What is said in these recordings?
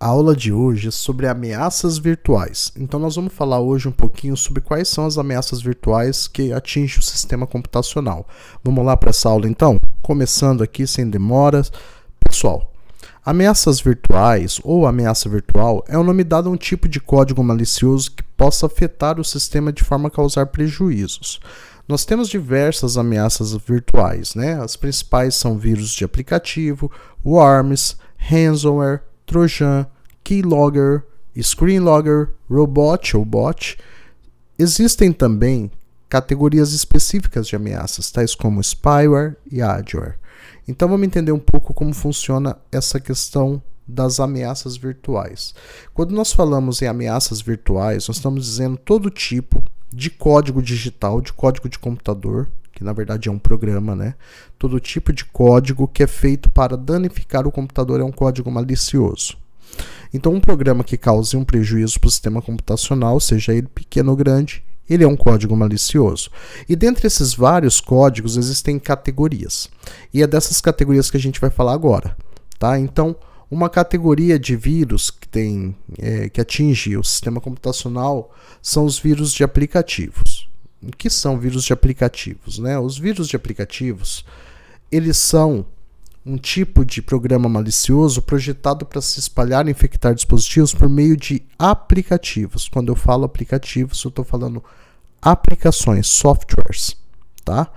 A aula de hoje é sobre ameaças virtuais. Então nós vamos falar hoje um pouquinho sobre quais são as ameaças virtuais que atingem o sistema computacional. Vamos lá para essa aula então? Começando aqui sem demoras. Pessoal, ameaças virtuais ou ameaça virtual é o nome dado a um tipo de código malicioso que possa afetar o sistema de forma a causar prejuízos. Nós temos diversas ameaças virtuais, né? As principais são vírus de aplicativo, worms, ransomware, Trojan, keylogger, screenlogger, robot ou bot. Existem também categorias específicas de ameaças, tais como spyware e adware. Então vamos entender um pouco como funciona essa questão das ameaças virtuais. Quando nós falamos em ameaças virtuais, nós estamos dizendo todo tipo de código digital, de código de computador, que na verdade é um programa, né? Todo tipo de código que é feito para danificar o computador é um código malicioso. Então, um programa que cause um prejuízo para o sistema computacional, seja ele pequeno ou grande, ele é um código malicioso. E dentre esses vários códigos existem categorias. E é dessas categorias que a gente vai falar agora, tá? Então, uma categoria de vírus que atinge o sistema computacional são os vírus de aplicativos. O que são vírus de aplicativos, né? Os vírus de aplicativos, eles são um tipo de programa malicioso projetado para se espalhar e infectar dispositivos por meio de aplicativos. Quando eu falo aplicativos, eu estou falando aplicações, softwares, tá?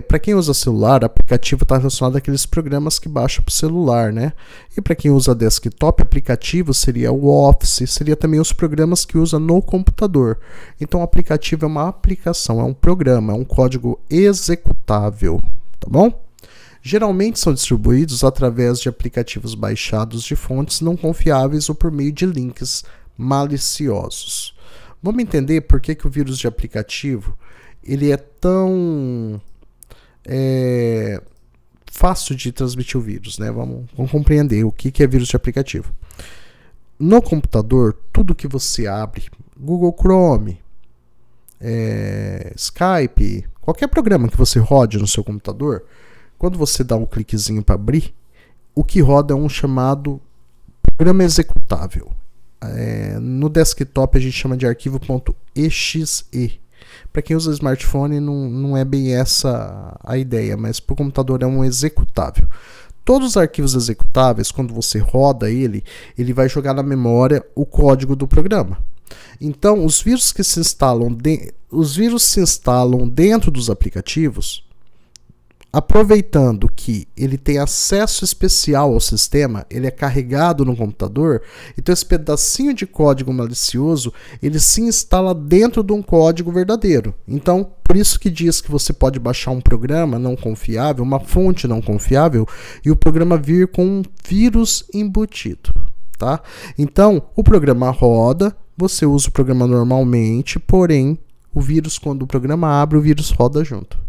Para quem usa celular, aplicativo está relacionado àqueles programas que baixa para o celular, né? E para quem usa desktop, aplicativo seria o Office, seria também os programas que usa no computador. Então, o aplicativo é uma aplicação, é um programa, é um código executável, tá bom? Geralmente são distribuídos através de aplicativos baixados de fontes não confiáveis ou por meio de links maliciosos. Vamos entender por que o vírus de aplicativo ele é tão fácil de transmitir o vírus, né? Vamos compreender o que é vírus de aplicativo. No computador, tudo que você abre, Google Chrome, Skype, qualquer programa que você rode no seu computador, quando você dá um cliquezinho para abrir, o que roda é um chamado programa executável. No desktop a gente chama de arquivo.exe. Para quem usa smartphone não é bem essa a ideia, mas para o computador é um executável. Todos os arquivos executáveis, quando você roda ele vai jogar na memória o código do programa. Então, os vírus se instalam dentro dos aplicativos, aproveitando que ele tem acesso especial ao sistema, ele é carregado no computador, então esse pedacinho de código malicioso, ele se instala dentro de um código verdadeiro. Então, por isso que diz que você pode baixar um programa não confiável, uma fonte não confiável, e o programa vir com um vírus embutido, tá? Então, o programa roda, você usa o programa normalmente, porém, o vírus, quando o programa abre, o vírus roda junto.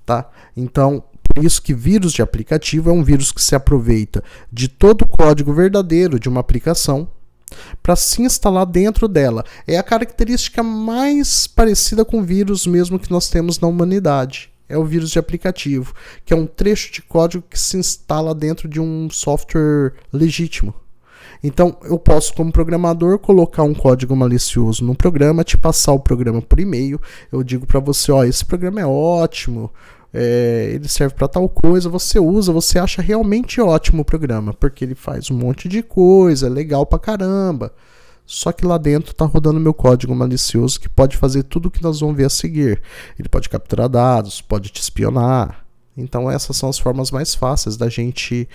Tá? Então, por isso que vírus de aplicativo é um vírus que se aproveita de todo o código verdadeiro de uma aplicação para se instalar dentro dela. É a característica mais parecida com vírus mesmo que nós temos na humanidade. É o vírus de aplicativo, que é um trecho de código que se instala dentro de um software legítimo. Então, eu posso, como programador, colocar um código malicioso no programa, te passar o programa por e-mail. Eu digo para você, esse programa é ótimo, ele serve para tal coisa, você usa, você acha realmente ótimo o programa, porque ele faz um monte de coisa, é legal pra caramba. Só que lá dentro está rodando meu código malicioso que pode fazer tudo o que nós vamos ver a seguir. Ele pode capturar dados, pode te espionar. Então essas são as formas mais fáceis da gente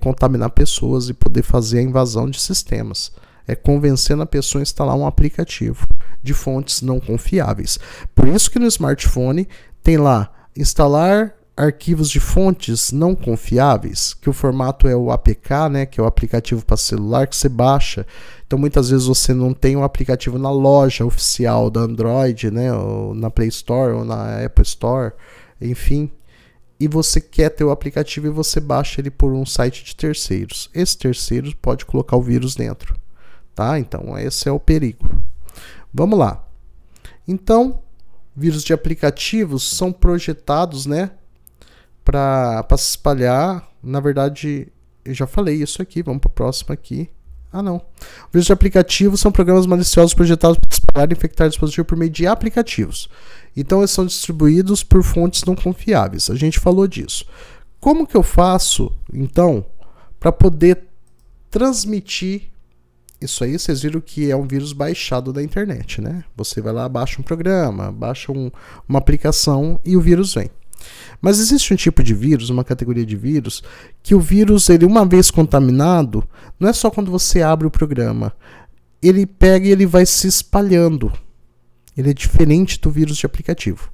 contaminar pessoas e poder fazer a invasão de sistemas. É convencendo a pessoa a instalar um aplicativo de fontes não confiáveis. Por isso que no smartphone tem lá instalar arquivos de fontes não confiáveis, que o formato é o APK, né, que é o aplicativo para celular que você baixa. Então muitas vezes você não tem um aplicativo na loja oficial da Android, né, ou na Play Store ou na Apple Store, enfim. E você quer ter o aplicativo e você baixa ele por um site de terceiros. Esse terceiro pode colocar o vírus dentro, tá? Então esse é o perigo. Vamos lá. Então, vírus de aplicativos são projetados, né, para se espalhar. Na verdade, eu já falei isso aqui, vamos para a próxima aqui. Ah, não. Vírus de aplicativo são programas maliciosos projetados para espalhar e infectar dispositivos por meio de aplicativos. Então, eles são distribuídos por fontes não confiáveis. A gente falou disso. Como que eu faço, então, para poder transmitir isso aí? Vocês viram que é um vírus baixado da internet, né? Você vai lá, baixa um programa, baixa uma aplicação e o vírus vem. Mas existe um tipo de vírus, uma categoria de vírus, que o vírus, ele uma vez contaminado, não é só quando você abre o programa. Ele pega e ele vai se espalhando. Ele é diferente do vírus de aplicativo.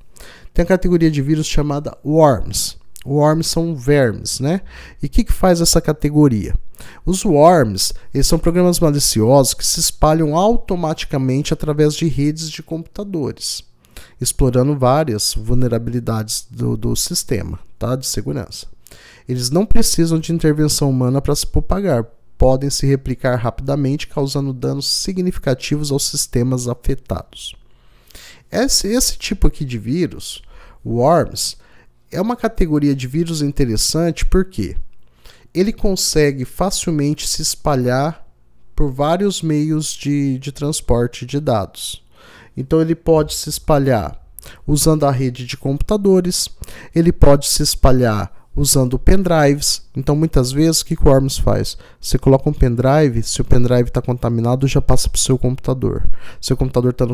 Tem a categoria de vírus chamada worms. Worms são vermes, né? E o que faz essa categoria? Os worms, eles são programas maliciosos que se espalham automaticamente através de redes de computadores, explorando várias vulnerabilidades do sistema, tá, de segurança. Eles não precisam de intervenção humana para se propagar, podem se replicar rapidamente, causando danos significativos aos sistemas afetados. Esse tipo aqui de vírus, worms, é uma categoria de vírus interessante porque ele consegue facilmente se espalhar por vários meios de transporte de dados. Então ele pode se espalhar usando a rede de computadores, ele pode se espalhar usando pendrives. Então muitas vezes o que o worms faz? Você coloca um pendrive, se o pendrive está contaminado já passa para o seu computador. Se o computador está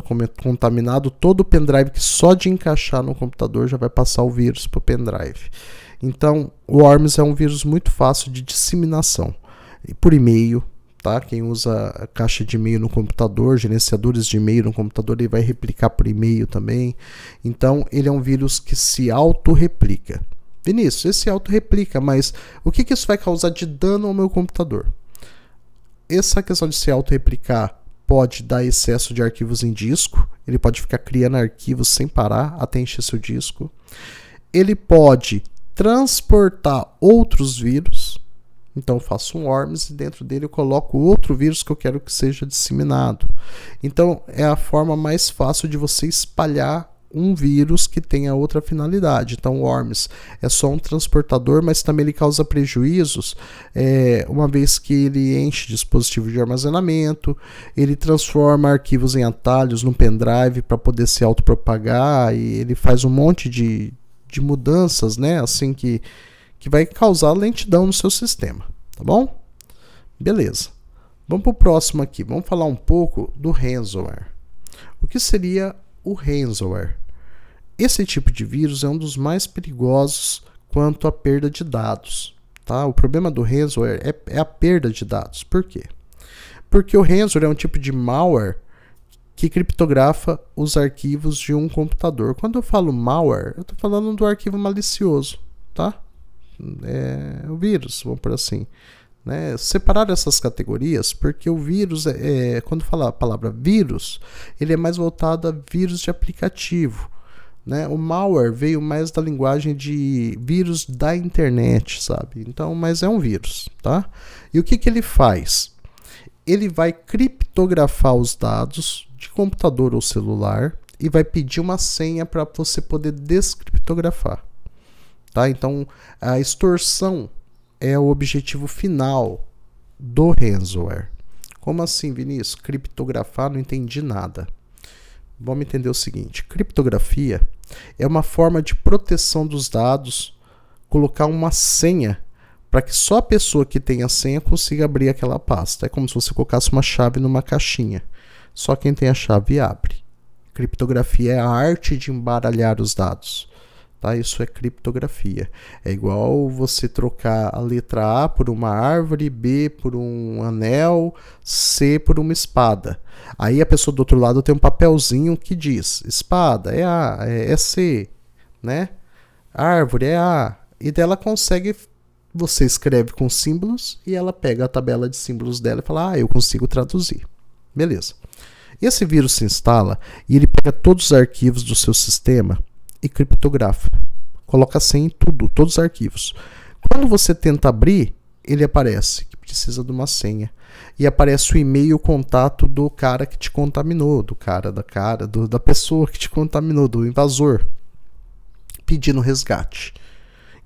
contaminado, todo o pendrive que só de encaixar no computador já vai passar o vírus para o pendrive. Então o worms é um vírus muito fácil de disseminação. E por e-mail, tá? Quem usa a caixa de e-mail no computador, gerenciadores de e-mail no computador, ele vai replicar por e-mail também. Então ele é um vírus que se autorreplica. Vinícius, esse autorreplica, mas o que isso vai causar de dano ao meu computador? Essa questão de se autorreplicar pode dar excesso de arquivos em disco, ele pode ficar criando arquivos sem parar até encher seu disco. Ele pode transportar outros vírus, então eu faço um worms e dentro dele eu coloco outro vírus que eu quero que seja disseminado. Então é a forma mais fácil de você espalhar um vírus que tenha outra finalidade. Então o worms é só um transportador, mas também ele causa prejuízos, uma vez que ele enche dispositivo de armazenamento, ele transforma arquivos em atalhos no pendrive para poder se autopropagar, e ele faz um monte de mudanças, né, assim que vai causar lentidão no seu sistema, tá bom? Beleza. Vamos para o próximo aqui. Vamos falar um pouco do ransomware. O que seria o ransomware? Esse tipo de vírus é um dos mais perigosos quanto à perda de dados, tá? O problema do ransomware é a perda de dados. Por quê? Porque o ransomware é um tipo de malware que criptografa os arquivos de um computador. Quando eu falo malware, eu estou falando do arquivo malicioso, tá? É o vírus, vamos por assim. Né? Separar essas categorias, porque o vírus, quando fala a palavra vírus, ele é mais voltado a vírus de aplicativo. Né? O malware veio mais da linguagem de vírus da internet, sabe? Então, mas é um vírus, tá? E o que ele faz? Ele vai criptografar os dados de computador ou celular e vai pedir uma senha para você poder descriptografar. Tá? Então, a extorsão é o objetivo final do ransomware. Como assim, Vinícius? Criptografar? Não entendi nada. Vamos entender o seguinte. Criptografia é uma forma de proteção dos dados, colocar uma senha para que só a pessoa que tem a senha consiga abrir aquela pasta. É como se você colocasse uma chave numa caixinha. Só quem tem a chave abre. Criptografia é a arte de embaralhar os dados. Tá? Isso é criptografia. É igual você trocar a letra A por uma árvore, B por um anel, C por uma espada. Aí a pessoa do outro lado tem um papelzinho que diz: espada é A, é C, né? Árvore é A. E dela consegue, você escreve com símbolos e ela pega a tabela de símbolos dela e fala: eu consigo traduzir. Beleza. Esse vírus se instala e ele pega todos os arquivos do seu sistema e criptografa. Coloca senha em tudo, todos os arquivos. Quando você tenta abrir, ele aparece que precisa de uma senha. E aparece o e-mail e o contato do cara que te contaminou, da pessoa que te contaminou, do invasor, pedindo resgate.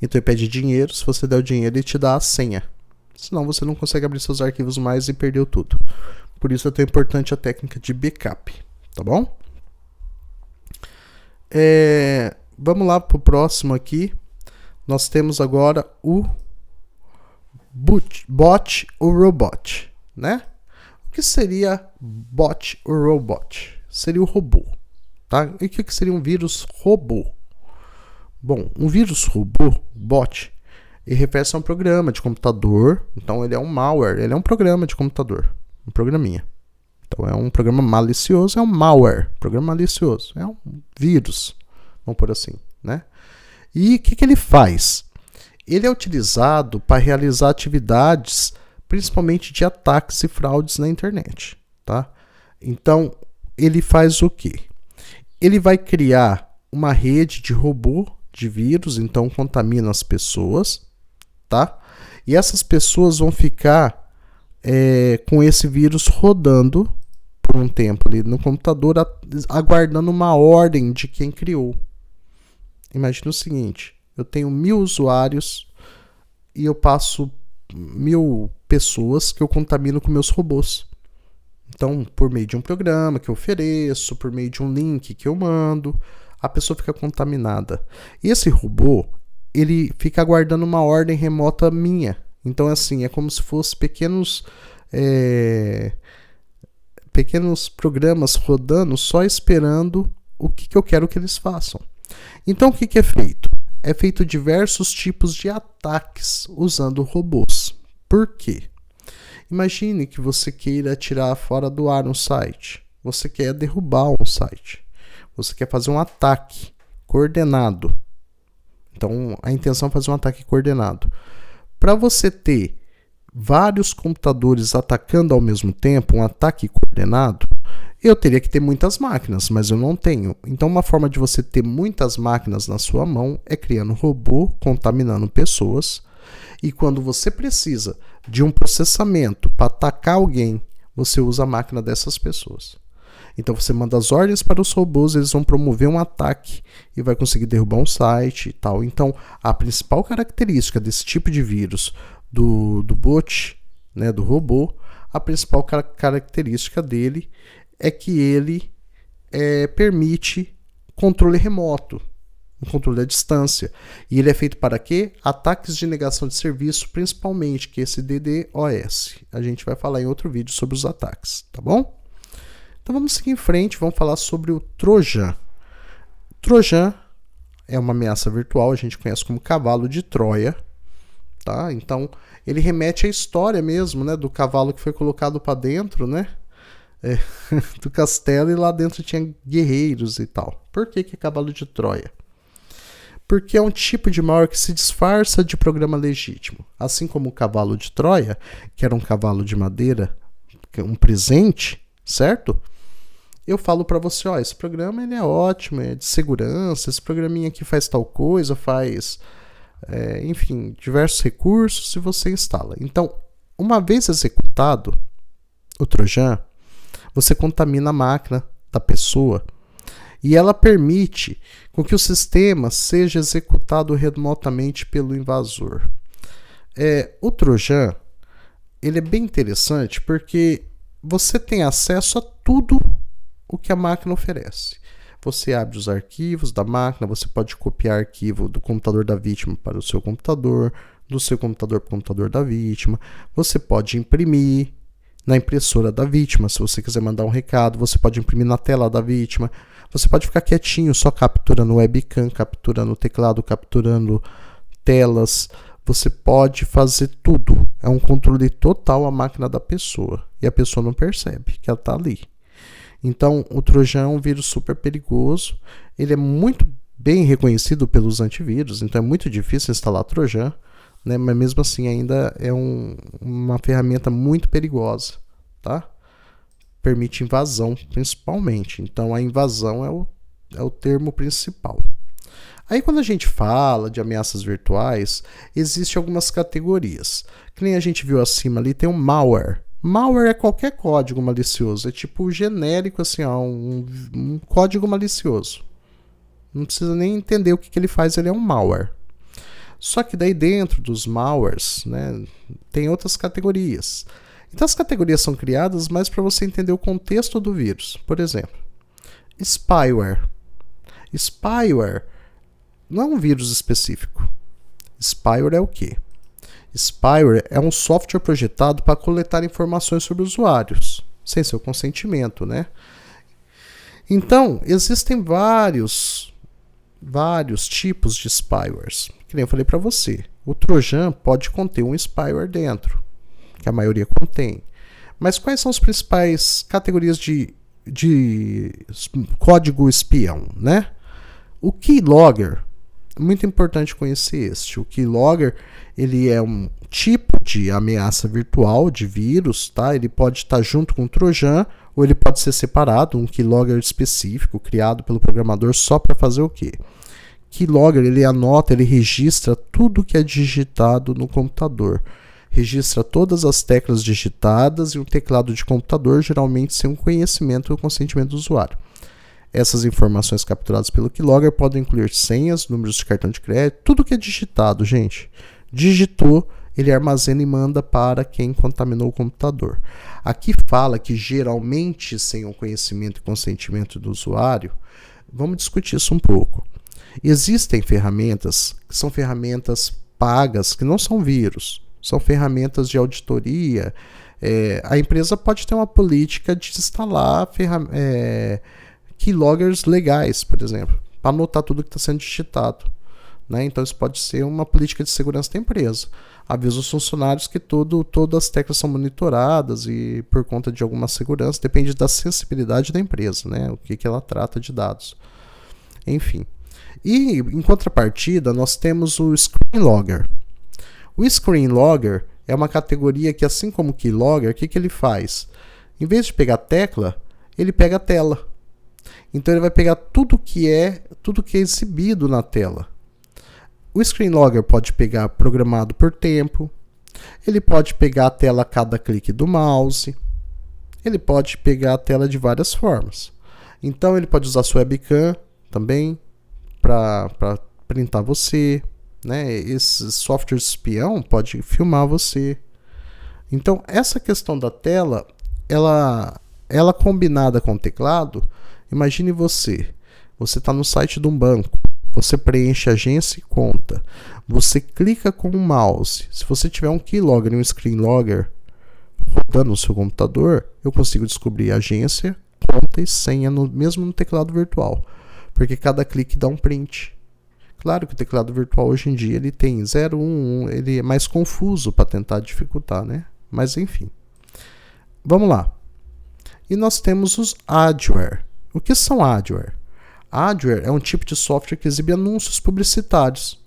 Então ele pede dinheiro, se você der o dinheiro, ele te dá a senha. senão você não consegue abrir seus arquivos mais e perdeu tudo. Por isso é tão importante a técnica de backup, tá bom? Vamos lá para o próximo aqui. Nós temos agora o bot ou robot, né? O que seria bot ou robot? Seria o robô, tá? E o que seria um vírus robô? Bom, um vírus robô, bot, ele refere-se a um programa de computador. Então ele é um malware, ele é um programa de computador, um programinha. Então é um programa malicioso, é um malware, programa malicioso, é um vírus, vamos por assim, né? E o que ele faz? Ele é utilizado para realizar atividades, principalmente de ataques e fraudes na internet, tá? Então, ele faz o quê? Ele vai criar uma rede de robô de vírus, então contamina as pessoas, tá? E essas pessoas vão ficar com esse vírus rodando por um tempo ali no computador, aguardando uma ordem de quem criou. Imagina o seguinte, eu tenho 1000 usuários e eu passo 1000 pessoas que eu contamino com meus robôs. Então, por meio de um programa que eu ofereço, por meio de um link que eu mando, a pessoa fica contaminada. E esse robô, ele fica aguardando uma ordem remota minha. Então, assim, é como se fosse pequenos programas rodando, só esperando o que eu quero que eles façam. Então, o que é feito? É feito diversos tipos de ataques usando robôs. Por quê? Imagine que você queira tirar fora do ar um site. Você quer derrubar um site. Você quer fazer um ataque coordenado. Então, a intenção é fazer um ataque coordenado. Para você ter vários computadores atacando ao mesmo tempo, um ataque coordenado, eu teria que ter muitas máquinas, mas eu não tenho. Então, uma forma de você ter muitas máquinas na sua mão é criando um robô, contaminando pessoas. E quando você precisa de um processamento para atacar alguém, você usa a máquina dessas pessoas. Então, você manda as ordens para os robôs, eles vão promover um ataque e vai conseguir derrubar um site e tal. Então, a principal característica desse tipo de vírus do bot, né, do robô, a principal característica dele é que ele permite controle remoto, um controle à distância. E ele é feito para quê? Ataques de negação de serviço, principalmente, que é esse DDoS. A gente vai falar em outro vídeo sobre os ataques, tá bom? Então vamos seguir em frente, vamos falar sobre o Trojan. Trojan é uma ameaça virtual, a gente conhece como cavalo de Troia, tá? Então ele remete à história mesmo, né, do cavalo que foi colocado para dentro, né? Do castelo, e lá dentro tinha guerreiros e tal. Por que é cavalo de Troia? Porque é um tipo de malware que se disfarça de programa legítimo. Assim como o cavalo de Troia, que era um cavalo de madeira, um presente, certo? Eu falo para você, ó, esse programa ele é ótimo, é de segurança, esse programinha aqui faz tal coisa, faz, enfim, diversos recursos, se você instala. Então, uma vez executado o Trojan, você contamina a máquina da pessoa e ela permite com que o sistema seja executado remotamente pelo invasor. O Trojan, ele é bem interessante porque você tem acesso a tudo o que a máquina oferece. Você abre os arquivos da máquina, você pode copiar arquivo do computador da vítima para o seu computador, do seu computador para o computador da vítima, você pode imprimir na impressora da vítima, se você quiser mandar um recado, você pode imprimir na tela da vítima, você pode ficar quietinho, só capturando webcam, capturando teclado, capturando telas, você pode fazer tudo. É um controle total à máquina da pessoa, e a pessoa não percebe que ela está ali. Então, o Trojan é um vírus super perigoso, ele é muito bem reconhecido pelos antivírus, então é muito difícil instalar Trojan, né? Mas mesmo assim ainda é uma ferramenta muito perigosa, tá? Permite invasão, principalmente. Então a invasão é o termo principal. Aí quando a gente fala de ameaças virtuais, existem algumas categorias. Que nem a gente viu acima ali, tem um malware. Malware é qualquer código malicioso, é tipo genérico assim, ó, um código malicioso. Não precisa nem entender o que ele faz, ele é um malware. Só que daí dentro dos malwares, né, tem outras categorias. Então as categorias são criadas mais para você entender o contexto do vírus. Por exemplo, spyware. Spyware não é um vírus específico. Spyware é o quê? Spyware é um software projetado para coletar informações sobre usuários, sem seu consentimento, né? Então, existem vários tipos de spywares. Que nem eu falei para você. O Trojan pode conter um spyware dentro, que a maioria contém. Mas quais são as principais categorias de código espião, né? O keylogger, muito importante conhecer este. O keylogger, ele é um tipo de ameaça virtual de vírus, tá? Ele pode estar junto com o Trojan ou ele pode ser separado, um keylogger específico criado pelo programador só para fazer o quê? Keylogger, ele anota, ele registra tudo que é digitado no computador. Registra todas as teclas digitadas e um teclado de computador, geralmente sem o conhecimento e o consentimento do usuário. Essas informações capturadas pelo keylogger podem incluir senhas, números de cartão de crédito, tudo que é digitado, gente. Digitou, ele armazena e manda para quem contaminou o computador. Aqui fala que geralmente sem o conhecimento e consentimento do usuário. Vamos discutir isso um pouco. Existem ferramentas que são ferramentas pagas, que não são vírus, são ferramentas de auditoria. A empresa pode ter uma política de instalar keyloggers legais, por exemplo, para anotar tudo que está sendo digitado. Né? Então isso pode ser uma política de segurança da empresa. Avisa os funcionários que todas as teclas são monitoradas e por conta de alguma segurança, depende da sensibilidade da empresa, né? O que ela trata de dados. Enfim. E em contrapartida, nós temos o Screen Logger. O Screen Logger é uma categoria que, assim como o Keylogger, o que ele faz? Em vez de pegar tecla, ele pega a tela. Então ele vai pegar tudo que é exibido na tela. O Screen Logger pode pegar programado por tempo, ele pode pegar a tela a cada clique do mouse, ele pode pegar a tela de várias formas. Então ele pode usar sua webcam também para printar você, né? Esse software espião pode filmar você. Então essa questão da tela, ela combinada com o teclado, imagine você está no site de um banco. Você preenche agência e conta. Você clica com o mouse. Se você tiver um keylogger e um screen logger rodando no seu computador, eu consigo descobrir agência, conta e senha mesmo no teclado virtual. Porque cada clique dá um print. Claro que o teclado virtual hoje em dia ele tem 0, 1, 1, ele é mais confuso para tentar dificultar, né? Mas enfim. Vamos lá. E nós temos os adware. O que são adware? Adware é um tipo de software que exibe anúncios publicitários.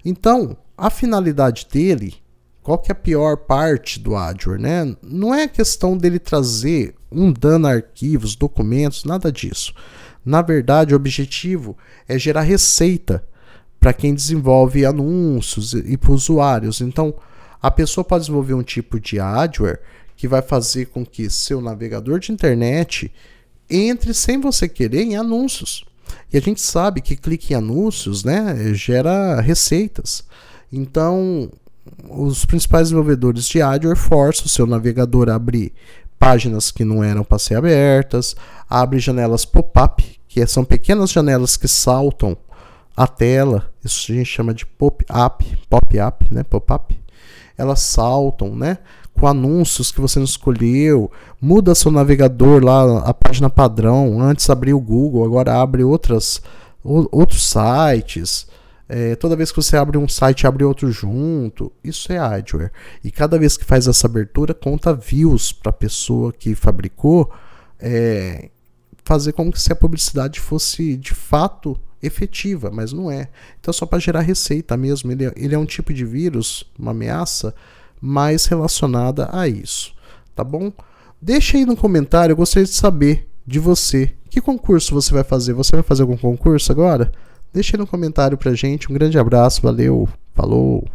Então, a finalidade dele, qual que é a pior parte do adware, né? Não é a questão dele trazer um dano a arquivos, documentos, nada disso. Na verdade, o objetivo é gerar receita para quem desenvolve anúncios e para os usuários. Então, a pessoa pode desenvolver um tipo de adware que vai fazer com que seu navegador de internet entre sem você querer em anúncios. E a gente sabe que clique em anúncios, né, gera receitas. Então, os principais desenvolvedores de adware forçam o seu navegador a abrir páginas que não eram para ser abertas, abre janelas pop-up, que são pequenas janelas que saltam a tela. Isso a gente chama de pop-up, né, pop-up. Elas saltam, né, com anúncios que você não escolheu, muda seu navegador lá, a página padrão, antes abria o Google, agora abre outros sites, toda vez que você abre um site, abre outro junto, isso é adware, e cada vez que faz essa abertura, conta views para a pessoa que fabricou, fazer como se a publicidade fosse de fato efetiva, mas não é. Então é só para gerar receita mesmo, ele é um tipo de vírus, uma ameaça, mais relacionada a isso, tá bom? Deixa aí no comentário, eu gostaria de saber de você, que concurso você vai fazer? Você vai fazer algum concurso agora? Deixa aí no comentário pra gente, um grande abraço, valeu, falou!